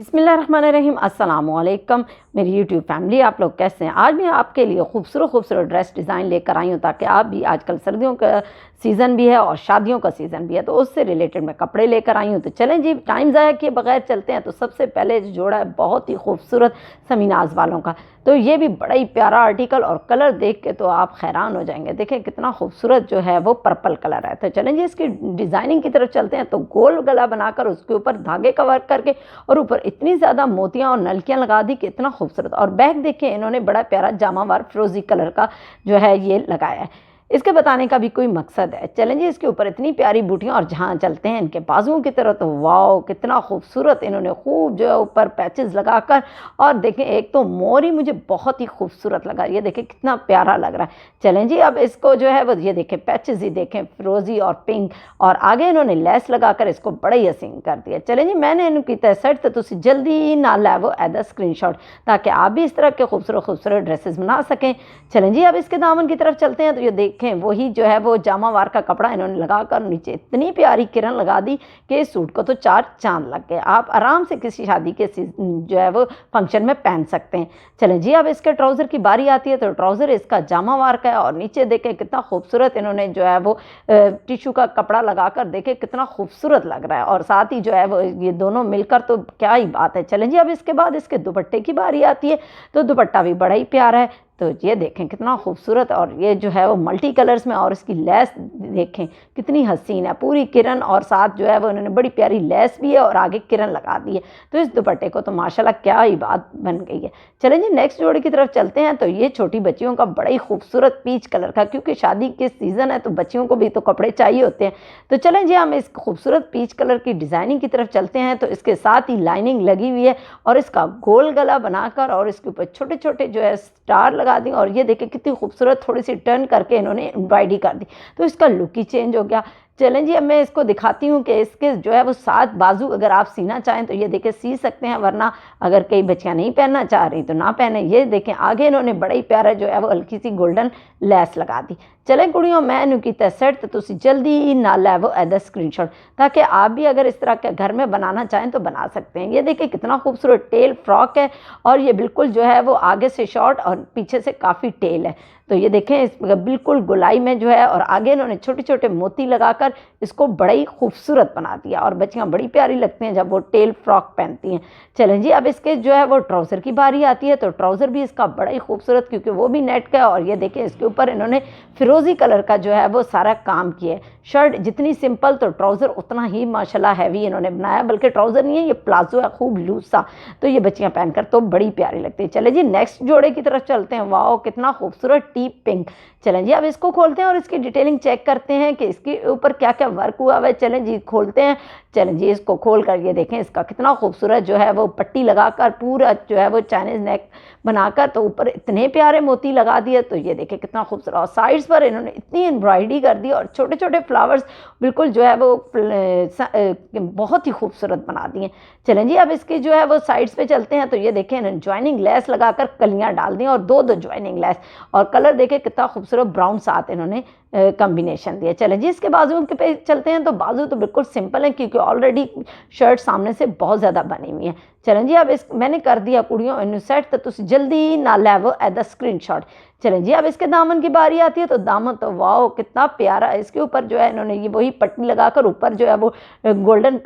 बिस्मिल्लाहिर्रहमानिर्रहीम। अस्सलामुअलैकुम मेरी यूट्यूब फैमिली, आप लोग कैसे हैं। आज मैं आपके लिए खूबसूरत ड्रेस डिज़ाइन लेकर आई हूँ ताकि आप भी, आजकल सर्दियों का सीज़न भी है और शादियों का सीज़न भी है, तो उससे रिलेटेड मैं कपड़े लेकर आई हूँ। तो चलें जी, टाइम ज़ाया किए बगैर चलते हैं। तो सबसे पहले जो जोड़ा है बहुत ही खूबसूरत समीनाज वालों का, तो ये भी बड़ा ही प्यारा आर्टिकल और कलर देख के तो आप हैरान हो जाएंगे। देखें कितना खूबसूरत जो है वो पर्पल कलर है। तो चलें जी, इसकी डिज़ाइनिंग की तरफ चलते हैं। तो गोल गला बनाकर उसके ऊपर धागे का वर्क करके और ऊपर इतनी ज़्यादा मोतियाँ और नलकियाँ लगा दी कि इतना खूबसूरत। और बैक देखें, इन्होंने बड़ा प्यारा जामावार फिरोजी कलर का जो है ये लगाया है। इसके बताने का भी कोई मकसद है। चलें जी, इसके ऊपर इतनी प्यारी बूटियाँ, और जहाँ चलते हैं इनके बाजुओं की तरफ, तो वाओ कितना खूबसूरत इन्होंने खूब जो है ऊपर पैचेस लगाकर। और देखें, एक तो मोर ही मुझे बहुत ही खूबसूरत लगा, ये देखें कितना प्यारा लग रहा है। चलें जी, अब इसको जो है वो ये देखें पैचेस ही देखें, फिरोजी और पिंक, और आगे इन्होंने लेस लगाकर इसको बड़ा ही हसीन कर दिया। चलें जी, मैंने इनकी सेट तो तुम जल्दी ना लैवो एदा स्क्रीनशॉट, ताकि आप भी इस तरह के खूबसूरत ड्रेसेस बना सकें। चलें जी, अब इसके दामन की तरफ चलते हैं। तो ये देखें वही जो है वो जामावार का कपड़ा इन्होंने लगाकर नीचे इतनी प्यारी किरण लगा दी कि इस सूट को तो चार चांद लग गए। आप आराम से किसी शादी के जो है वो फंक्शन में पहन सकते हैं। चलें जी, अब इसके ट्राउज़र की बारी आती है। तो ट्राउज़र इसका जामावार का है, और नीचे देखें कितना खूबसूरत इन्होंने जो है वो टिश्यू का कपड़ा लगाकर देखें कितना खूबसूरत लग रहा है। और साथ ही जो है वो ये दोनों मिलकर तो क्या ही बात है। चलें जी, अब इसके बाद इसके दुपट्टे की बारी आती है। तो दुपट्टा भी बड़ा ही प्यारा है। तो ये देखें कितना खूबसूरत, और ये जो है वो मल्टी कलर्स में, और इसकी लेस देखें कितनी हसीन है, पूरी किरण, और साथ जो है वो उन्होंने बड़ी प्यारी लेस भी है और आगे किरण लगा दी है। तो इस दुपट्टे को तो माशाल्लाह क्या ही बात बन गई है। चलें जी, नेक्स्ट जोड़ी की तरफ चलते हैं। तो ये छोटी बच्चियों का बड़ा ही खूबसूरत पीच कलर का, क्योंकि शादी के सीज़न है तो बच्चियों को भी तो कपड़े चाहिए होते हैं। तो चलें जी, हम इस खूबसूरत पीच कलर की डिज़ाइनिंग की तरफ चलते हैं। तो इसके साथ ही लाइनिंग लगी हुई है, और इसका गोल गला बनाकर और इसके ऊपर छोटे छोटे जो है स्टार लगा दी। और ये देखिए कितनी खूबसूरत थोड़ी सी टर्न करके इन्होंने एम्ब्रॉयडरी कर दी, तो इसका लुक ही चेंज हो गया। चलें जी, अब मैं इसको दिखाती हूँ कि इसके जो है वो 7 बाजू अगर आप सीना चाहें तो ये देखें सी सकते हैं, वरना अगर कई बच्चियाँ नहीं पहनना चाह रही तो ना पहने। ये देखें आगे इन्होंने बड़ा ही प्यारा जो है वो हल्की सी गोल्डन लेस लगा दी। चलें कुड़ियों, मैं इन्हों की सेट तो तुम जल्दी ना लैवो एदा स्क्रीनशॉट, ताकि आप भी अगर इस तरह के घर में बनाना चाहें तो बना सकते हैं। ये देखिए कितना खूबसूरत टेल फ्रॉक है, और ये बिल्कुल जो है वो आगे से शॉर्ट और पीछे से काफ़ी टेल है। तो ये देखें इस बिल्कुल गुलाई में जो है, और आगे इन्होंने छोटे छोटे मोती लगाकर इसको बड़ा ही खूबसूरत बना दिया, और बच्चियाँ बड़ी प्यारी लगती हैं जब वो टेल फ्रॉक पहनती हैं। चलें जी, अब इसके जो है वो ट्राउज़र की बारी आती है। तो ट्राउज़र भी इसका बड़ा ही खूबसूरत, क्योंकि वो भी नेट का है, और ये देखें इसके ऊपर इन्होंने फिरोजी कलर का जो है वो सारा काम किया है। शर्ट जितनी सिंपल तो ट्राउज़र उतना ही माशाल्लाह हैवी इन्होंने बनाया, बल्कि ट्राउज़र नहीं है, ये प्लाजो है खूब लूज सा। तो ये बच्चियाँ पहनकर तो बड़ी प्यारी लगती है। चले जी, नेक्स्ट जोड़े की तरफ चलते हैं। वाओ कितना खूबसूरत टीप पिंक। चलें जी, अब इसको खोलते हैं और इसकी डिटेलिंग चेक करते हैं कि इसके ऊपर क्या क्या वर्क हुआ हुआ है। चलें जी खोलते हैं। चलें जी, इसको खोल कर ये देखें इसका कितना खूबसूरत जो है वो पट्टी लगाकर पूरा जो है वो चाइनीज़ नेक बनाकर, तो ऊपर इतने प्यारे मोती लगा दिए। तो ये देखें कितना खूबसूरत, और साइड्स पर इन्होंने इतनी एम्ब्रॉयडरी कर दी, और छोटे छोटे फ्लावर्स बिल्कुल जो है वो बहुत ही खूबसूरत बना दिए। चलें जी, अब इसकी जो है वो साइड्स पे चलते हैं। तो ये देखें इन्होंने ज्वाइनिंग लेस लगाकर कलियाँ डाल दी, और दो ज्वाइनिंग लेस, और कलर देखें कितना खूबसूरत ब्राउन साथ इन्होंने कॉम्बिनेशन दिया। चलें जी, इसके बाजू के पे चलते हैं। तो बाजू तो बिल्कुल सिंपल है, क्योंकि ऑलरेडी शर्ट सामने से बहुत ज़्यादा बनी हुई है। चलें जी, अब इस मैंने कर दिया कुड़ियों इन सेट, तो तुम जल्दी ना लैवो एदा स्क्रीनशॉट। चलें जी, अब इसके दामन की बारी आती है। तो दामन तो वाओ कितना प्यारा है। इसके ऊपर जो है इन्होंने ये वही पट्टी लगाकर, ऊपर जो है वो गोल्डन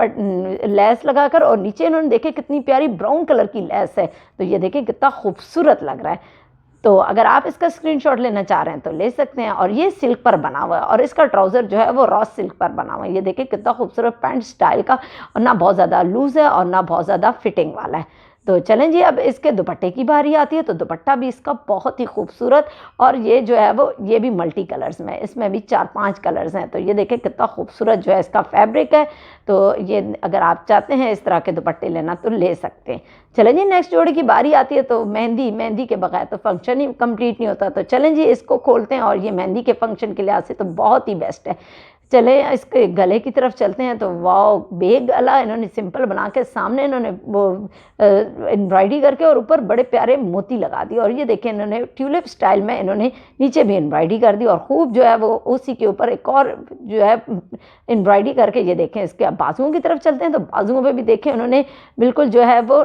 लेस लगाकर, और नीचे इन्होंने देखे कितनी प्यारी ब्राउन कलर की लेस है। तो ये देखें कितना खूबसूरत लग रहा है। तो अगर आप इसका स्क्रीनशॉट लेना चाह रहे हैं तो ले सकते हैं। और ये सिल्क पर बना हुआ है, और इसका ट्राउज़र जो है वो रॉ सिल्क पर बना हुआ है। ये देखिए कितना खूबसूरत पैंट स्टाइल का, और ना बहुत ज़्यादा लूज़ है और ना बहुत ज़्यादा फिटिंग वाला है। तो चलें जी, अब इसके दुपट्टे की बारी आती है। तो दुपट्टा भी इसका बहुत ही खूबसूरत, और ये जो है वो ये भी मल्टी कलर्स में, इसमें भी 4-5 कलर्स हैं। तो ये देखें कितना खूबसूरत जो है इसका फैब्रिक है। तो ये अगर आप चाहते हैं इस तरह के दुपट्टे लेना तो ले सकते हैं। चलें जी, नेक्स्ट जोड़ी की बारी आती है। तो मेहंदी के बगैर तो फंक्शन ही कंप्लीट नहीं होता। तो चलें जी, इसको खोलते हैं, और ये मेहंदी के फंक्शन के लिहाज से तो बहुत ही बेस्ट है। चले इसके गले की तरफ चलते हैं तो वाओ, बेग गला इन्होंने सिंपल बना के सामने इन्होंने वो एम्ब्रॉयडरी करके और ऊपर बड़े प्यारे मोती लगा दिए। और ये देखें इन्होंने ट्यूलिप स्टाइल में इन्होंने नीचे भी एम्ब्रॉयडरी कर दी और खूब जो है वो उसी के ऊपर एक और जो है एम्ब्रॉयडरी करके, ये देखें इसके अब बाजुओं की तरफ चलते हैं तो बाजुओं पे भी देखें उन्होंने बिल्कुल जो है वो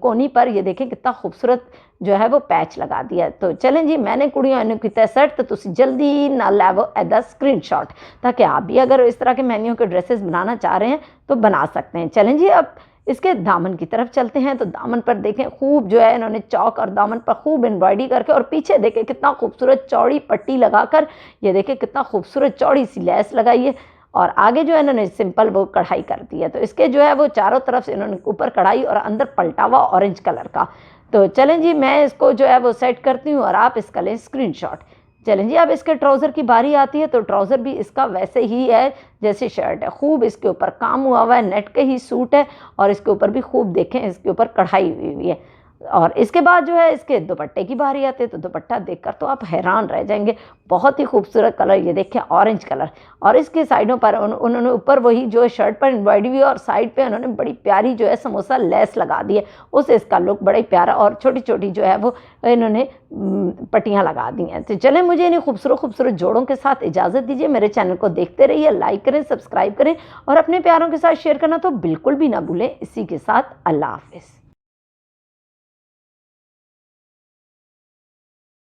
कोनी पर ये देखें कितना खूबसूरत जो है वो पैच लगा दिया। तो चलें जी, मैंने कुड़ियां इन्हों किया सैट, तो तुम जल्दी ना लैवो एदा स्क्रीनशॉट, ताकि आप भी अगर इस तरह के मैन्यू के ड्रेसेस बनाना चाह रहे हैं तो बना सकते हैं। चलें जी, अब इसके दामन की तरफ चलते हैं। तो दामन पर देखें खूब जो है इन्होंने चौक और दामन पर खूब एम्ब्रॉयडरी करके, और पीछे देखें कितना खूबसूरत चौड़ी पट्टी लगाकर, ये देखें कितना खूबसूरत चौड़ी सी लेस लगाई है। और आगे जो है इन्होंने सिंपल वो कढ़ाई कर दी है। तो इसके जो है वो चारों तरफ से इन्होंने ऊपर कढ़ाई और अंदर पलटा हुआ ऑरेंज कलर का। तो चलें जी, मैं इसको जो है वो सेट करती हूँ और आप इसका लें स्क्रीनशॉट। चलें जी, अब इसके ट्राउज़र की बारी आती है। तो ट्राउज़र भी इसका वैसे ही है जैसे शर्ट है, खूब इसके ऊपर काम हुआ हुआ है, नेट के ही सूट है और इसके ऊपर भी खूब देखें इसके ऊपर कढ़ाई हुई हुई है। और इसके बाद जो है इसके दुपट्टे की बारी आती है। तो दुपट्टा देखकर तो आप हैरान रह जाएंगे, बहुत ही खूबसूरत कलर, ये देखें ऑरेंज कलर। और इसके साइडों पर उन्होंने ऊपर वही जो शर्ट पर एम्ब्रॉयडरी हुई और साइड पे उन्होंने बड़ी प्यारी जो है समोसा लेस लगा दी है, उससे इसका लुक बड़ा ही प्यारा, और छोटी छोटी जो है वो इन्होंने पट्टियाँ लगा दी हैं। तो चलें, मुझे इन्हीं खूबसूरत खूबसूरत जोड़ों के साथ इजाज़त दीजिए। मेरे चैनल को देखते रहिए, लाइक करें, सब्सक्राइब करें और अपने प्यारों के साथ शेयर करना तो बिल्कुल भी ना भूलें। इसी के साथ अल्लाह हाफिज़।